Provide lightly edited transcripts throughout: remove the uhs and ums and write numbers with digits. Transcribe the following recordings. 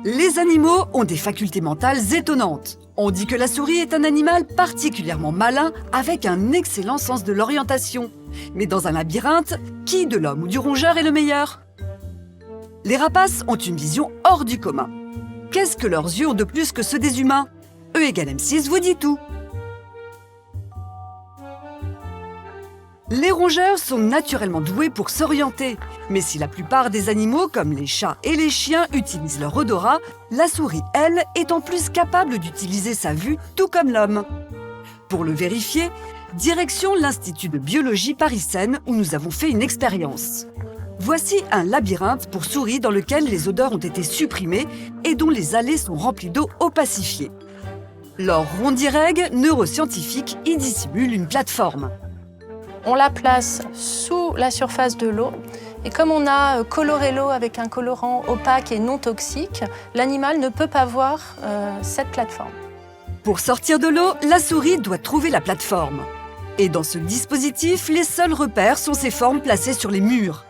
Les animaux ont des facultés mentales étonnantes. On dit que la souris est un animal particulièrement malin avec un excellent sens de l'orientation. Mais dans un labyrinthe, qui de l'homme ou du rongeur est le meilleur? Les rapaces ont une vision hors du commun. Qu'est-ce que leurs yeux ont de plus que ceux des humains? E égale M6 vous dit tout. Les rongeurs sont naturellement doués pour s'orienter. Mais si la plupart des animaux, comme les chats et les chiens, utilisent leur odorat, la souris, elle, est en plus capable d'utiliser sa vue, tout comme l'homme. Pour le vérifier, direction l'Institut de biologie Paris-Seine où nous avons fait une expérience. Voici un labyrinthe pour souris dans lequel les odeurs ont été supprimées et dont les allées sont remplies d'eau opacifiée. Leur rondirègue neuroscientifique y dissimule une plateforme. On la place sous la surface de l'eau et comme on a coloré l'eau avec un colorant opaque et non toxique, l'animal ne peut pas voir cette plateforme. Pour sortir de l'eau, la souris doit trouver la plateforme. Et dans ce dispositif, les seuls repères sont ces formes placées sur les murs.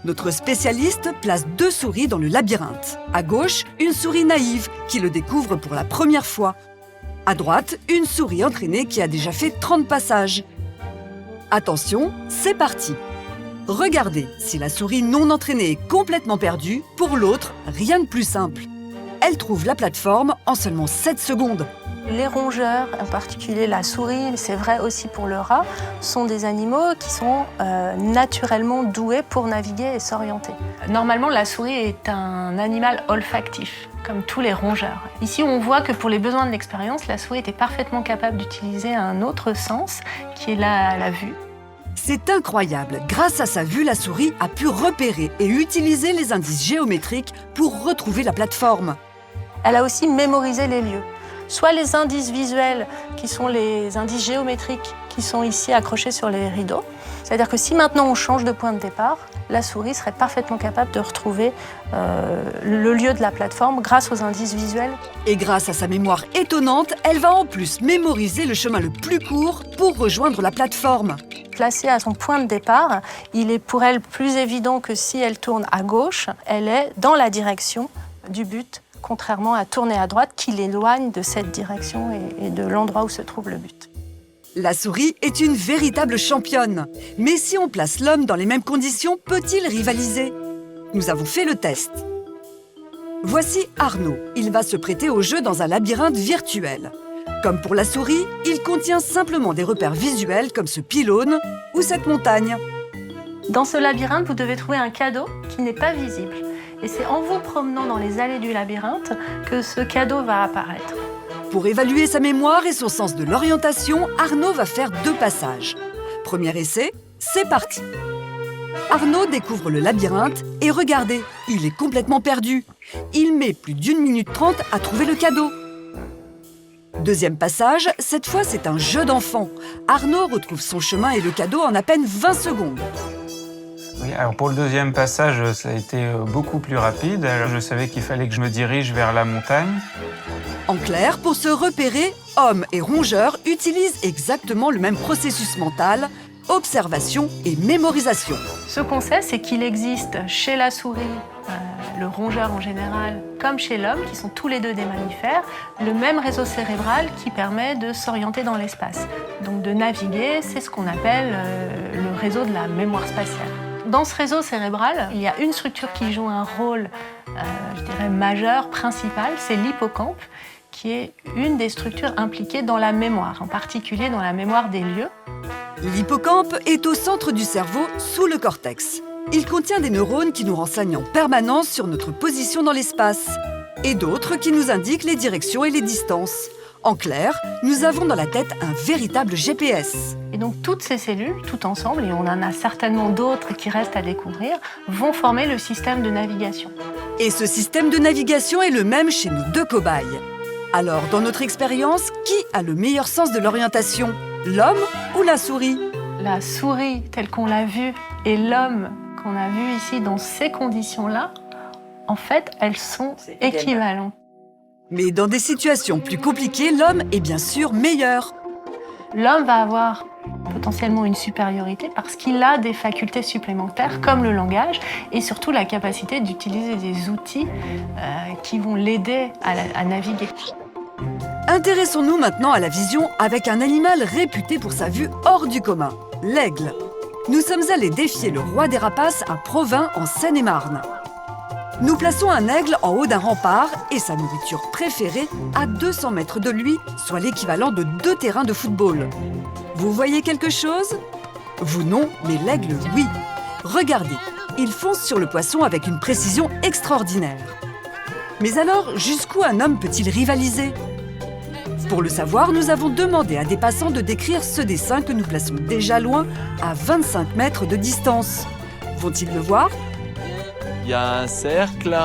Notre spécialiste place 2 souris dans le labyrinthe. À gauche, une souris naïve qui le découvre pour la première fois. À droite, une souris entraînée qui a déjà fait 30 passages. Attention, c'est parti! Regardez, si la souris non entraînée est complètement perdue, pour l'autre, rien de plus simple. Elle trouve la plateforme en seulement 7 secondes. Les rongeurs, en particulier la souris, mais c'est vrai aussi pour le rat, sont des animaux qui sont naturellement doués pour naviguer et s'orienter. Normalement, la souris est un animal olfactif, comme tous les rongeurs. Ici, on voit que pour les besoins de l'expérience, la souris était parfaitement capable d'utiliser un autre sens, qui est la vue. C'est incroyable! Grâce à sa vue, la souris a pu repérer et utiliser les indices géométriques pour retrouver la plateforme. Elle a aussi mémorisé les lieux. Soit les indices visuels, qui sont les indices géométriques qui sont ici accrochés sur les rideaux. C'est-à-dire que si maintenant on change de point de départ, la souris serait parfaitement capable de retrouver le lieu de la plateforme grâce aux indices visuels. Et grâce à sa mémoire étonnante, elle va en plus mémoriser le chemin le plus court pour rejoindre la plateforme. Placée à son point de départ, il est pour elle plus évident que si elle tourne à gauche, elle est dans la direction du but, contrairement à tourner à droite qui l'éloigne de cette direction et de l'endroit où se trouve le but. La souris est une véritable championne. Mais si on place l'homme dans les mêmes conditions, peut-il rivaliser? Nous avons fait le test. Voici Arnaud. Il va se prêter au jeu dans un labyrinthe virtuel. Comme pour la souris, il contient simplement des repères visuels comme ce pylône ou cette montagne. Dans ce labyrinthe, vous devez trouver un cadeau qui n'est pas visible. Et c'est en vous promenant dans les allées du labyrinthe que ce cadeau va apparaître. Pour évaluer sa mémoire et son sens de l'orientation, Arnaud va faire 2 passages. Premier essai, c'est parti! Arnaud découvre le labyrinthe et regardez, il est complètement perdu. Il met plus d'1 minute 30 à trouver le cadeau. Deuxième passage, cette fois c'est un jeu d'enfant. Arnaud retrouve son chemin et le cadeau en à peine 20 secondes. Oui, alors pour le deuxième passage, ça a été beaucoup plus rapide. Alors, je savais qu'il fallait que je me dirige vers la montagne. En clair, pour se repérer, hommes et rongeurs utilisent exactement le même processus mental, observation et mémorisation. Ce qu'on sait, c'est qu'il existe chez la souris, le rongeur en général, comme chez l'homme, qui sont tous les deux des mammifères, le même réseau cérébral qui permet de s'orienter dans l'espace. Donc de naviguer, c'est ce qu'on appelle le réseau de la mémoire spatiale. Dans ce réseau cérébral, il y a une structure qui joue un rôle, je dirais, majeur, principal, c'est l'hippocampe, qui est une des structures impliquées dans la mémoire, en particulier dans la mémoire des lieux. L'hippocampe est au centre du cerveau, sous le cortex. Il contient des neurones qui nous renseignent en permanence sur notre position dans l'espace, et d'autres qui nous indiquent les directions et les distances. En clair, nous avons dans la tête un véritable GPS. Et donc toutes ces cellules, toutes ensemble, et on en a certainement d'autres qui restent à découvrir, vont former le système de navigation. Et ce système de navigation est le même chez nos 2 cobayes. Alors, dans notre expérience, qui a le meilleur sens de l'orientation? L'homme ou la souris? La souris, telle qu'on l'a vue, et l'homme qu'on a vu ici dans ces conditions-là, en fait, elles sont équivalentes. Mais dans des situations plus compliquées, l'homme est bien sûr meilleur. l'homme va avoir potentiellement une supériorité parce qu'il a des facultés supplémentaires comme le langage et surtout la capacité d'utiliser des outils qui vont l'aider à naviguer. Intéressons-nous maintenant à la vision avec un animal réputé pour sa vue hors du commun, l'aigle. Nous sommes allés défier le roi des rapaces à Provins en Seine-et-Marne. Nous plaçons un aigle en haut d'un rempart et sa nourriture préférée à 200 mètres de lui, soit l'équivalent de 2 terrains de football. Vous voyez quelque chose? Vous non, mais l'aigle oui. Regardez, il fonce sur le poisson avec une précision extraordinaire. Mais alors, jusqu'où un homme peut-il rivaliser? Pour le savoir, nous avons demandé à des passants de décrire ce dessin que nous plaçons déjà loin, à 25 mètres de distance. Vont-ils le voir? Il y a un cercle.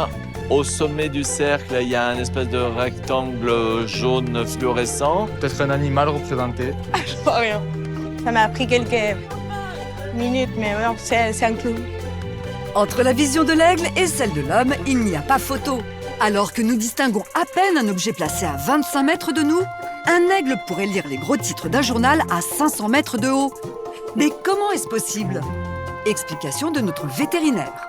Au sommet du cercle, il y a un espèce de rectangle jaune fluorescent. Peut-être un animal représenté. Je vois rien. Ça m'a pris quelques minutes, mais non, c'est un clou. Entre la vision de l'aigle et celle de l'homme, il n'y a pas photo. Alors que nous distinguons à peine un objet placé à 25 mètres de nous, un aigle pourrait lire les gros titres d'un journal à 500 mètres de haut. Mais comment est-ce possible? Explication de notre vétérinaire.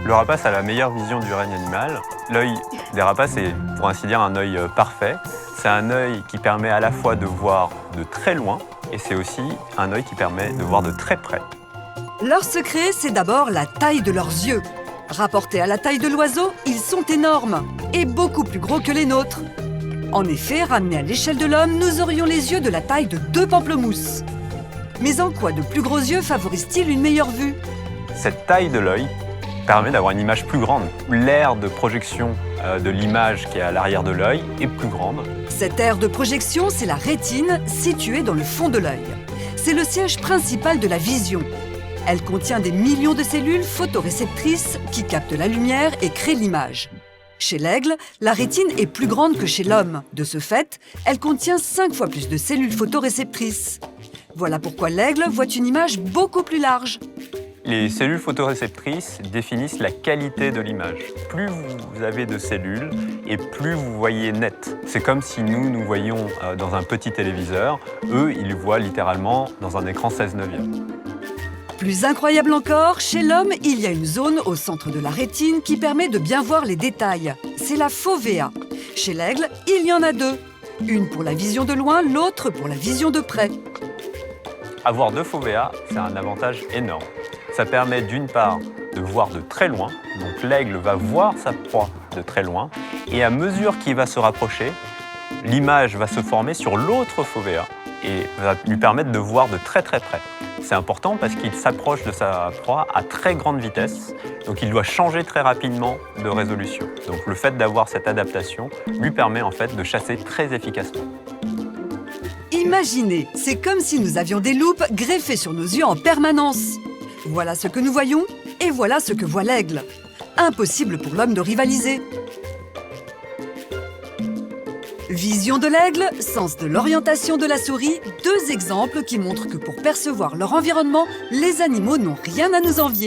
Le rapace a la meilleure vision du règne animal. L'œil des rapaces est, pour ainsi dire, un œil parfait. C'est un œil qui permet à la fois de voir de très loin et c'est aussi un œil qui permet de voir de très près. Leur secret, c'est d'abord la taille de leurs yeux. Rapportés à la taille de l'oiseau, ils sont énormes et beaucoup plus gros que les nôtres. En effet, ramenés à l'échelle de l'homme, nous aurions les yeux de la taille de 2 pamplemousses. Mais en quoi de plus gros yeux favorisent-ils une meilleure vue? Cette taille de l'œil permet d'avoir une image plus grande. L'aire de projection de l'image qui est à l'arrière de l'œil est plus grande. Cette aire de projection, c'est la rétine située dans le fond de l'œil. C'est le siège principal de la vision. Elle contient des millions de cellules photoréceptrices qui captent la lumière et créent l'image. Chez l'aigle, la rétine est plus grande que chez l'homme. De ce fait, elle contient 5 fois plus de cellules photoréceptrices. Voilà pourquoi l'aigle voit une image beaucoup plus large. Les cellules photoréceptrices définissent la qualité de l'image. Plus vous avez de cellules et plus vous voyez net. C'est comme si nous voyions dans un petit téléviseur. Eux, ils voient littéralement dans un écran 16/9. Plus incroyable encore, chez l'homme, il y a une zone au centre de la rétine qui permet de bien voir les détails. C'est la fovea. Chez l'aigle, il y en a 2. Une pour la vision de loin, l'autre pour la vision de près. Avoir 2 fovéas, c'est un avantage énorme. Ça permet d'une part de voir de très loin, donc l'aigle va voir sa proie de très loin, et à mesure qu'il va se rapprocher, l'image va se former sur l'autre fovea et va lui permettre de voir de très très près. C'est important parce qu'il s'approche de sa proie à très grande vitesse, donc il doit changer très rapidement de résolution. Donc le fait d'avoir cette adaptation lui permet en fait de chasser très efficacement. Imaginez, c'est comme si nous avions des loupes greffées sur nos yeux en permanence. Voilà ce que nous voyons et voilà ce que voit l'aigle. Impossible pour l'homme de rivaliser. Vision de l'aigle, sens de l'orientation de la souris, 2 exemples qui montrent que pour percevoir leur environnement, les animaux n'ont rien à nous envier.